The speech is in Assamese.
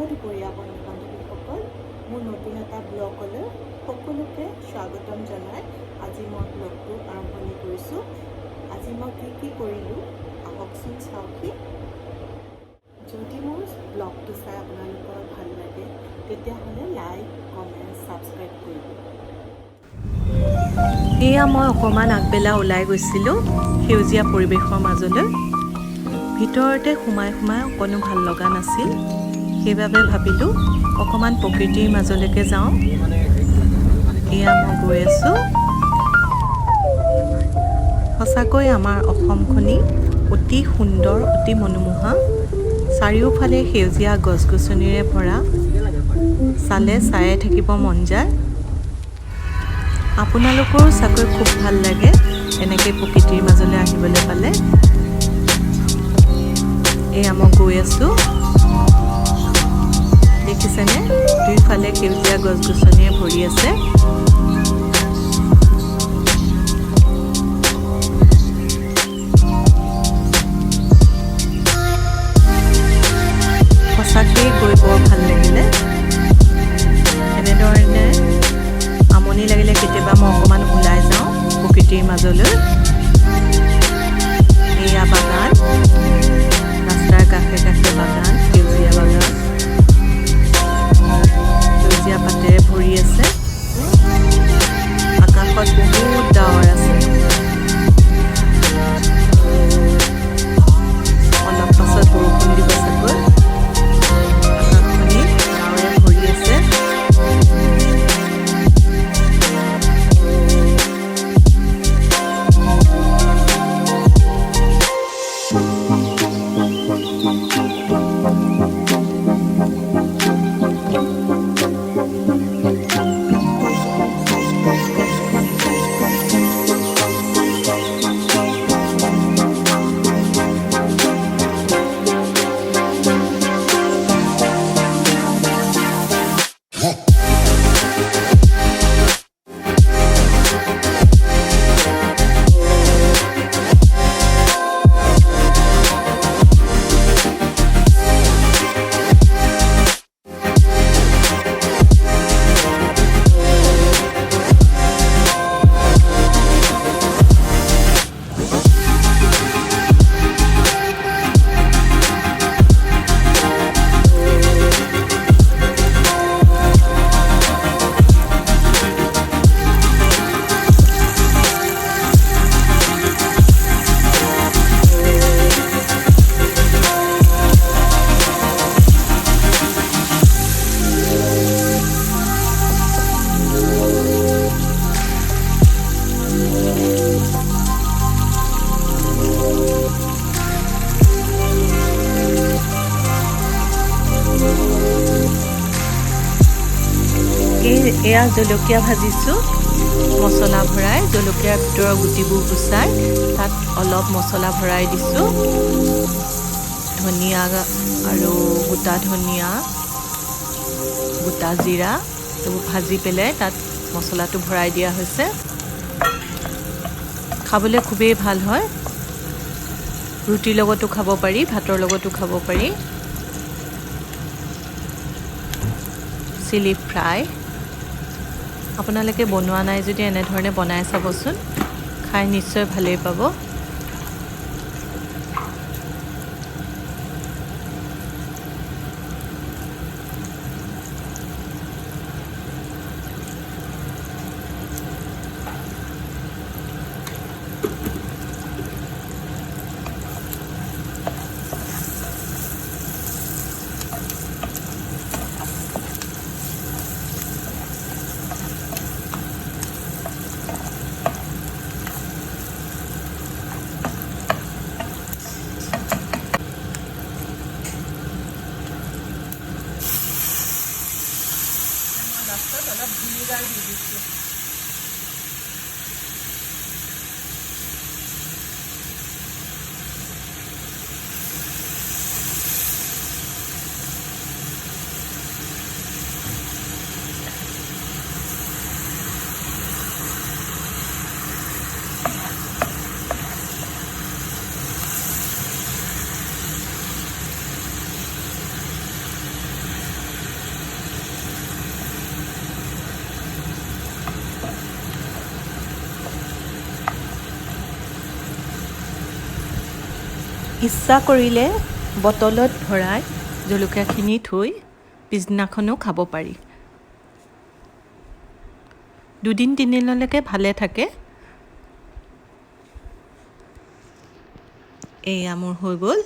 দুপৰীয়া বন্ধু বান্ধৱীসকল, মোৰ নতুন এটা ব্লগলৈ সকলোকে স্বাগতম জনাই আজি মই ব্লগটো আৰম্ভণি কৰিছোঁ। আজি মই কি কৰিলোঁ আহকচোন চাওঁকি। যদি মোৰ ব্লগটো চাই আপোনালোকৰ ভাল লাগে তেতিয়াহ'লে লাইক, কমেণ্ট, ছাবস্ক্ৰাইব কৰিব। এয়া মই অকণমান আগবেলা ওলাই গৈছিলোঁ সেউজীয়া পৰিৱেশৰ মাজলৈ। ভিতৰতে সোমাই অকণো ভাল লগা নাছিল, সেইবাবে ভাবিলোঁ অকণমান প্ৰকৃতিৰ মাজলৈকে যাওঁ। এয়া মই গৈ আছোঁ। সঁচাকৈ আমাৰ অসমখনি অতি সুন্দৰ, অতি মনোমোহা। চাৰিওফালে সেউজীয়া গছ গছনিৰে ভৰা, চালে চায়ে থাকিব মন যায়। আপোনালোকৰো চাগৈ খুব ভাল লাগে এনেকৈ প্ৰকৃতিৰ মাজলৈ আহিবলৈ পালে। এয়া মই গৈ আছোঁ, দেখিছেনে দুইফালে সেউজীয়া গছ গছনিয়ে ভৰি আছে। সঁচাকৈয়ে গৈ বৰ ভাল লাগিলে। এনেধৰণে আমনি লাগিলে কেতিয়াবা মই অকণমান ওলাই যাওঁ প্ৰকৃতিৰ মাজলৈ। এয়া বাগান, ৰাস্তাৰ কাষে কাষে বাগান, সেউজীয়া বাগান, সেউজীয়া পাতেৰে ভৰি আছে। আকাশত বহুত ডাৱৰ আছে। অলপ পাছত বৰষুণ দিব চাগৈ। আকাশখনি ডাৱৰে ভৰি আছে। এয়া জলকীয়া ভাজিছোঁ মছলা ভৰাই। জলকীয়াৰ ভিতৰৰ গুটিবোৰ গুচাই তাত অলপ মছলা ভৰাই দিছোঁ। ধনিয়া আৰু গোটা ধনিয়া, গোটা জিৰা এইবোৰ ভাজি পেলাই তাত মছলাটো ভৰাই দিয়া হৈছে। খাবলৈ খুবেই ভাল হয়। ৰুটিৰ লগতো খাব পাৰি, ভাতৰ লগতো খাব পাৰি। চিলি ফ্ৰাই আপোনালোকে বনোৱা নাই যদি এনেধৰণে বনাই চাবচোন, খাই নিশ্চয় ভালেই পাব। অলপ ভিনেগাৰ দি দিছোঁ। ইচ্ছা কৰিলে বটলত ভৰাই জলকীয়াখিনি থৈ পিছদিনাখনো খাব পাৰি। 2-3 দিনলৈকে ভালে থাকে। এয়া মোৰ হৈ গ'ল